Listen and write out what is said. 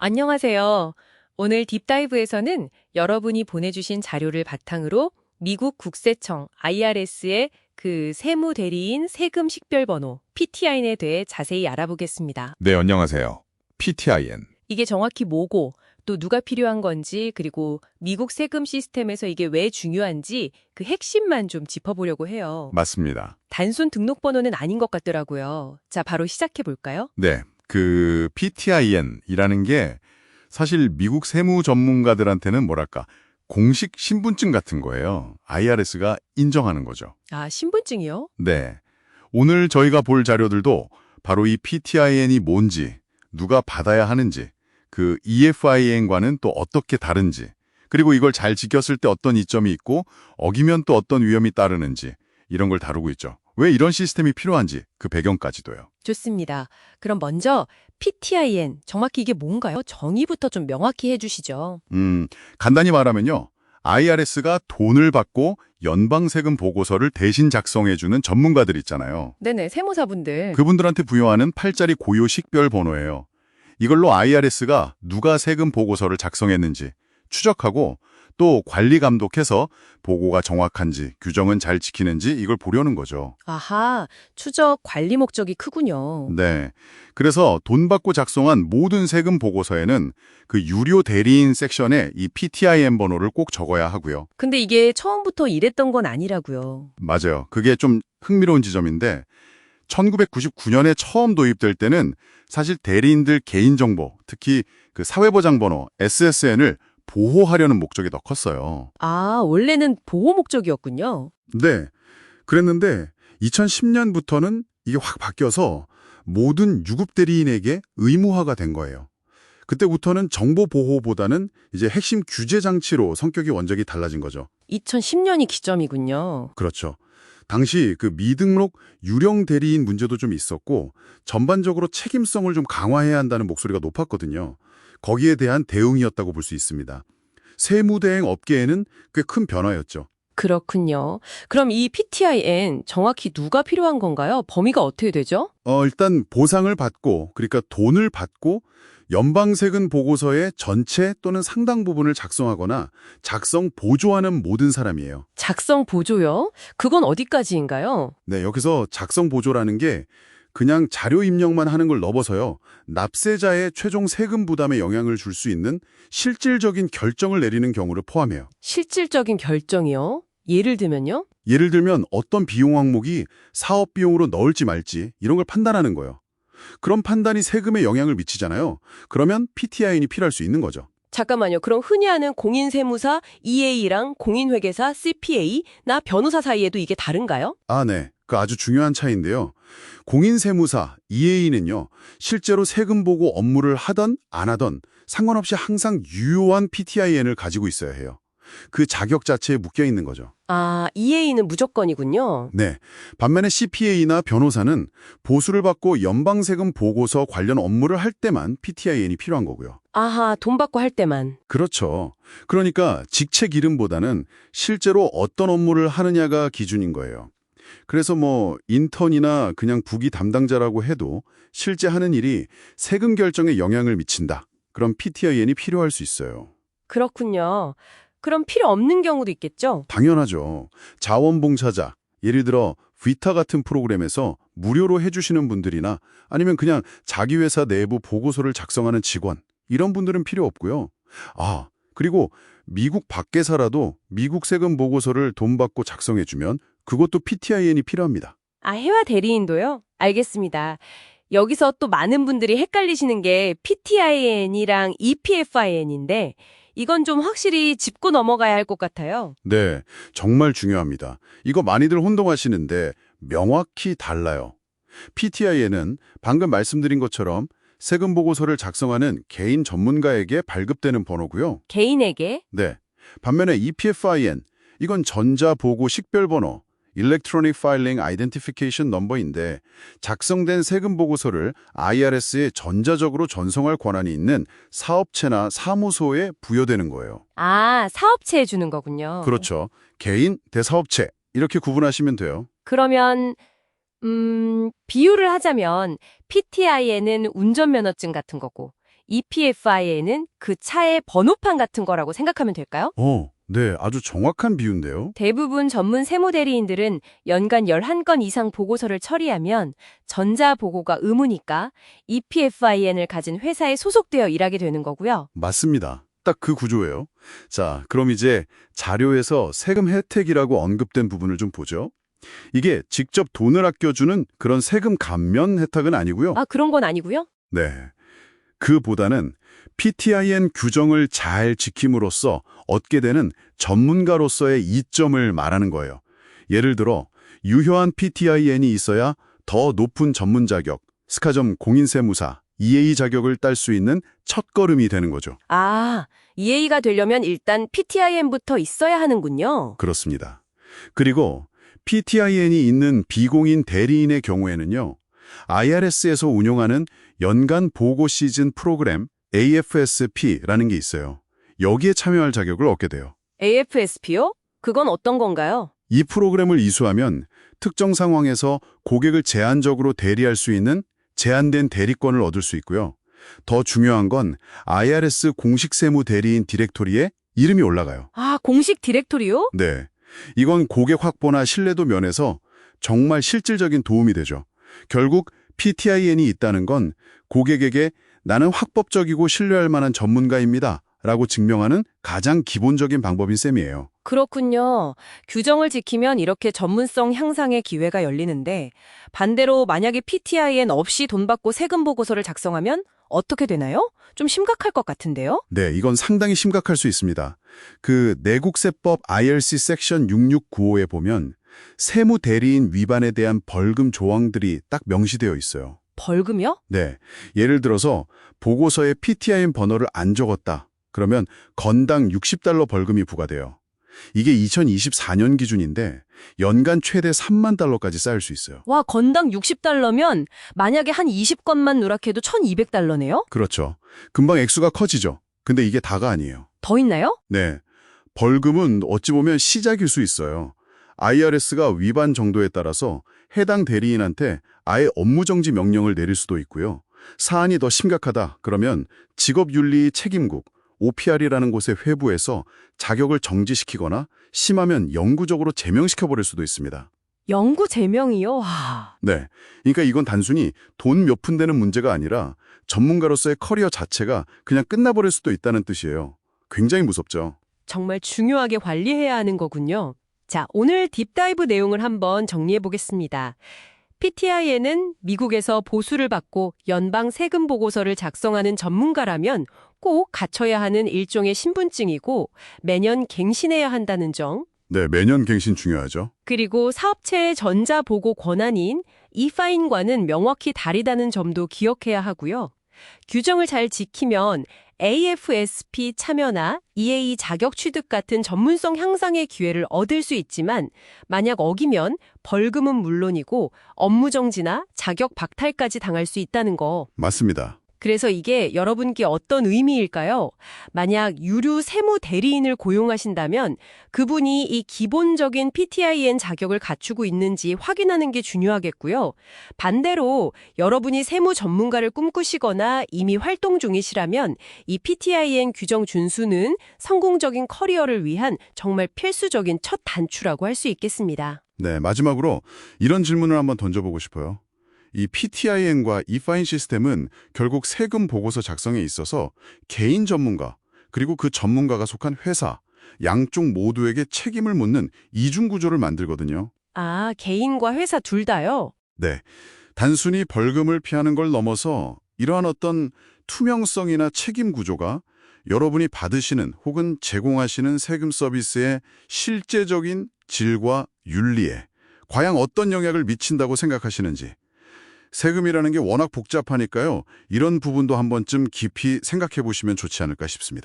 안녕하세요. 오늘 딥다이브에서는 여러분이 보내주신 자료를 바탕으로 미국 국세청 IRS의 그 세무 대리인 세금 식별번호 PTIN에 대해 자세히 알아보겠습니다. 네, 안녕하세요. PTIN. 이게 정확히 뭐고 또 누가 필요한 건지 그리고 미국 세금 시스템에서 이게 왜 중요한지 그 핵심만 좀 짚어보려고 해요. 맞습니다. 단순 등록번호는 아닌 것 같더라고요. 자, 바로 시작해 볼까요? 네, 그 PTIN이라는 게 사실 미국 세무 전문가들한테는 뭐랄까, 공식 신분증 같은 거예요. IRS가 인정하는 거죠. 아, 신분증이요? 네. 오늘 저희가 볼 자료들도 바로 이 PTIN이 뭔지, 누가 받아야 하는지, 그 EFIN과는 또 어떻게 다른지, 그리고 이걸 잘 지켰을 때 어떤 이점이 있고 어기면 또 어떤 위험이 따르는지 이런 걸 다루고 있죠. 왜 이런 시스템이 필요한지 그 배경까지도요. 좋습니다. 그럼 먼저 PTIN, 정확히 이게 뭔가요? 정의부터 좀 명확히 해주시죠. 간단히 말하면요. IRS가 돈을 받고 연방세금 보고서를 대신 작성해주는 전문가들 있잖아요. 네네, 세무사분들. 그분들한테 부여하는 8자리 고유 식별 번호예요. 이걸로 IRS가 누가 세금 보고서를 작성했는지 추적하고 또 관리 감독해서 보고가 정확한지 규정은 잘 지키는지 이걸 보려는 거죠. 아하, 추적 관리 목적이 크군요. 네. 그래서 돈 받고 작성한 모든 세금 보고서에는 그 유료 대리인 섹션에 이 PTIN 번호를 꼭 적어야 하고요. 근데 이게 처음부터 이랬던 건 아니라고요. 맞아요. 그게 좀 흥미로운 지점인데 1999년에 처음 도입될 때는 사실 대리인들 개인정보, 특히 그 사회보장번호 SSN을 보호하려는 목적이 더 컸어요. 아, 원래는 보호 목적이었군요. 네. 그랬는데 2010년부터는 이게 확 바뀌어서 모든 유급 대리인에게 의무화가 된 거예요. 그때부터는 정보 보호보다는 이제 핵심 규제 장치로 성격이 원작이 달라진 거죠. 2010년이 기점이군요. 그렇죠. 당시 그 미등록 유령 대리인 문제도 좀 있었고 전반적으로 책임성을 좀 강화해야 한다는 목소리가 높았거든요. 거기에 대한 대응이었다고 볼 수 있습니다. 세무대행 업계에는 꽤 큰 변화였죠. 그렇군요. 그럼 이 PTIN 정확히 누가 필요한 건가요? 범위가 어떻게 되죠? 일단 보상을 받고 그러니까 돈을 받고 연방세금 보고서의 전체 또는 상당 부분을 작성하거나 작성 보조하는 모든 사람이에요. 작성 보조요? 그건 어디까지인가요? 네, 여기서 작성 보조라는 게 그냥 자료 입력만 하는 걸 넘어서요. 납세자의 최종 세금 부담에 영향을 줄 수 있는 실질적인 결정을 내리는 경우를 포함해요. 실질적인 결정이요? 예를 들면요? 예를 들면 어떤 비용 항목이 사업 비용으로 넣을지 말지 이런 걸 판단하는 거예요. 그런 판단이 세금에 영향을 미치잖아요. 그러면 PTIN이 필요할 수 있는 거죠. 잠깐만요. 그럼 흔히 하는 공인세무사 EA랑 공인회계사 CPA, 나 변호사 사이에도 이게 다른가요? 아, 네. 그 아주 중요한 차이인데요. 공인세무사 EA는요. 실제로 세금 보고 업무를 하던 안 하던 상관없이 항상 유효한 PTIN을 가지고 있어야 해요. 그 자격 자체에 묶여 있는 거죠. 아, EA는 무조건이군요. 네. 반면에 CPA나 변호사는 보수를 받고 연방세금 보고서 관련 업무를 할 때만 PTIN이 필요한 거고요. 아하, 돈 받고 할 때만. 그렇죠. 그러니까 직책 이름보다는 실제로 어떤 업무를 하느냐가 기준인 거예요. 그래서 뭐 인턴이나 그냥 부기 담당자라고 해도 실제 하는 일이 세금 결정에 영향을 미친다. 그럼 PTIN이 필요할 수 있어요. 그렇군요. 그럼 필요 없는 경우도 있겠죠? 당연하죠. 자원봉사자, 예를 들어 위타 같은 프로그램에서 무료로 해주시는 분들이나 아니면 그냥 자기 회사 내부 보고서를 작성하는 직원, 이런 분들은 필요 없고요. 아, 그리고 미국 밖에서라도 미국 세금 보고서를 돈 받고 작성해주면 그것도 PTIN이 필요합니다. 아, 해외 대리인도요? 알겠습니다. 여기서 또 많은 분들이 헷갈리시는 게 PTIN이랑 EPFIN인데 이건 좀 확실히 짚고 넘어가야 할 것 같아요. 네, 정말 중요합니다. 이거 많이들 혼동하시는데 명확히 달라요. PTIN은 방금 말씀드린 것처럼 세금 보고서를 작성하는 개인 전문가에게 발급되는 번호고요. 개인에게? 네, 반면에 EPFIN, 이건 전자보고 식별번호, Electronic Filing Identification Number인데 작성된 세금 보고서를 IRS에 전자적으로 전송할 권한이 있는 사업체나 사무소에 부여되는 거예요. 아, 사업체에 주는 거군요. 그렇죠. 개인, 대사업체 이렇게 구분하시면 돼요. 그러면 비유를 하자면 PTIN은 운전면허증 같은 거고 EPFI에는 그 차의 번호판 같은 거라고 생각하면 될까요? 네, 아주 정확한 비유인데요. 대부분 전문 세무 대리인들은 연간 11건 이상 보고서를 처리하면 전자 보고가 의무니까 EPFIN을 가진 회사에 소속되어 일하게 되는 거고요. 맞습니다. 딱 그 구조예요. 자, 그럼 이제 자료에서 세금 혜택이라고 언급된 부분을 좀 보죠. 이게 직접 돈을 아껴주는 그런 세금 감면 혜택은 아니고요. 아, 그런 건 아니고요? 네. 그보다는 PTIN 규정을 잘 지킴으로써 얻게 되는 전문가로서의 이점을 말하는 거예요. 예를 들어 유효한 PTIN이 있어야 더 높은 전문 자격, 스카점 공인세무사, EA 자격을 딸 수 있는 첫걸음이 되는 거죠. 아, EA가 되려면 일단 PTIN부터 있어야 하는군요. 그렇습니다. 그리고 PTIN이 있는 비공인 대리인의 경우에는요. IRS에서 운용하는 연간 보고 시즌 프로그램 AFSP라는 게 있어요. 여기에 참여할 자격을 얻게 돼요. AFSP요? 그건 어떤 건가요? 이 프로그램을 이수하면 특정 상황에서 고객을 제한적으로 대리할 수 있는 제한된 대리권을 얻을 수 있고요. 더 중요한 건 IRS 공식 세무 대리인 디렉토리에 이름이 올라가요. 아, 공식 디렉토리요? 네. 이건 고객 확보나 신뢰도 면에서 정말 실질적인 도움이 되죠. 결국 PTIN이 있다는 건 고객에게 나는 확법적이고 신뢰할 만한 전문가입니다. 라고 증명하는 가장 기본적인 방법인 셈이에요. 그렇군요. 규정을 지키면 이렇게 전문성 향상의 기회가 열리는데 반대로 만약에 PTIN 없이 돈 받고 세금 보고서를 작성하면 어떻게 되나요? 좀 심각할 것 같은데요? 네, 이건 상당히 심각할 수 있습니다. 그 내국세법 IRC 섹션 6695에 보면 세무 대리인 위반에 대한 벌금 조항들이 딱 명시되어 있어요. 벌금이요? 네, 예를 들어서 보고서에 PTIN 번호를 안 적었다. 그러면 건당 $60 벌금이 부과돼요. 이게 2024년 기준인데 연간 최대 $30,000까지 쌓일 수 있어요. 와, 건당 $60면 만약에 한 20건만 누락해도 $1,200네요? 그렇죠. 금방 액수가 커지죠. 근데 이게 다가 아니에요. 더 있나요? 네, 벌금은 어찌 보면 시작일 수 있어요. IRS가 위반 정도에 따라서 해당 대리인한테 아예 업무정지 명령을 내릴 수도 있고요. 사안이 더 심각하다 그러면 직업윤리 책임국 OPR이라는 곳에 회부해서 자격을 정지시키거나 심하면 영구적으로 제명시켜버릴 수도 있습니다. 영구 제명이요? 와. 네, 그러니까 이건 단순히 돈 몇 푼 되는 문제가 아니라 전문가로서의 커리어 자체가 그냥 끝나버릴 수도 있다는 뜻이에요. 굉장히 무섭죠. 정말 중요하게 관리해야 하는 거군요. 자, 오늘 딥다이브 내용을 한번 정리해 보겠습니다. PTIN은 미국에서 보수를 받고 연방 세금 보고서를 작성하는 전문가라면 꼭 갖춰야 하는 일종의 신분증이고 매년 갱신해야 한다는 점. 네, 매년 갱신 중요하죠. 그리고 사업체의 전자보고 권한인 이파인과는 명확히 다르다는 점도 기억해야 하고요. 규정을 잘 지키면 AFSP 참여나 EA 자격 취득 같은 전문성 향상의 기회를 얻을 수 있지만 만약 어기면 벌금은 물론이고 업무정지나 자격 박탈까지 당할 수 있다는 거. 맞습니다. 그래서 이게 여러분께 어떤 의미일까요? 만약 유료 세무 대리인을 고용하신다면 그분이 이 기본적인 PTIN 자격을 갖추고 있는지 확인하는 게 중요하겠고요. 반대로 여러분이 세무 전문가를 꿈꾸시거나 이미 활동 중이시라면 이 PTIN 규정 준수는 성공적인 커리어를 위한 정말 필수적인 첫 단추라고 할 수 있겠습니다. 네, 마지막으로 이런 질문을 한번 던져보고 싶어요. 이 PTIN과 이파인 시스템은 결국 세금 보고서 작성에 있어서 개인 전문가, 그리고 그 전문가가 속한 회사, 양쪽 모두에게 책임을 묻는 이중 구조를 만들거든요. 아, 개인과 회사 둘 다요? 네, 단순히 벌금을 피하는 걸 넘어서 이러한 어떤 투명성이나 책임 구조가 여러분이 받으시는 혹은 제공하시는 세금 서비스의 실제적인 질과 윤리에 과연 어떤 영향을 미친다고 생각하시는지. 세금이라는 게 워낙 복잡하니까요. 이런 부분도 한 번쯤 깊이 생각해 보시면 좋지 않을까 싶습니다.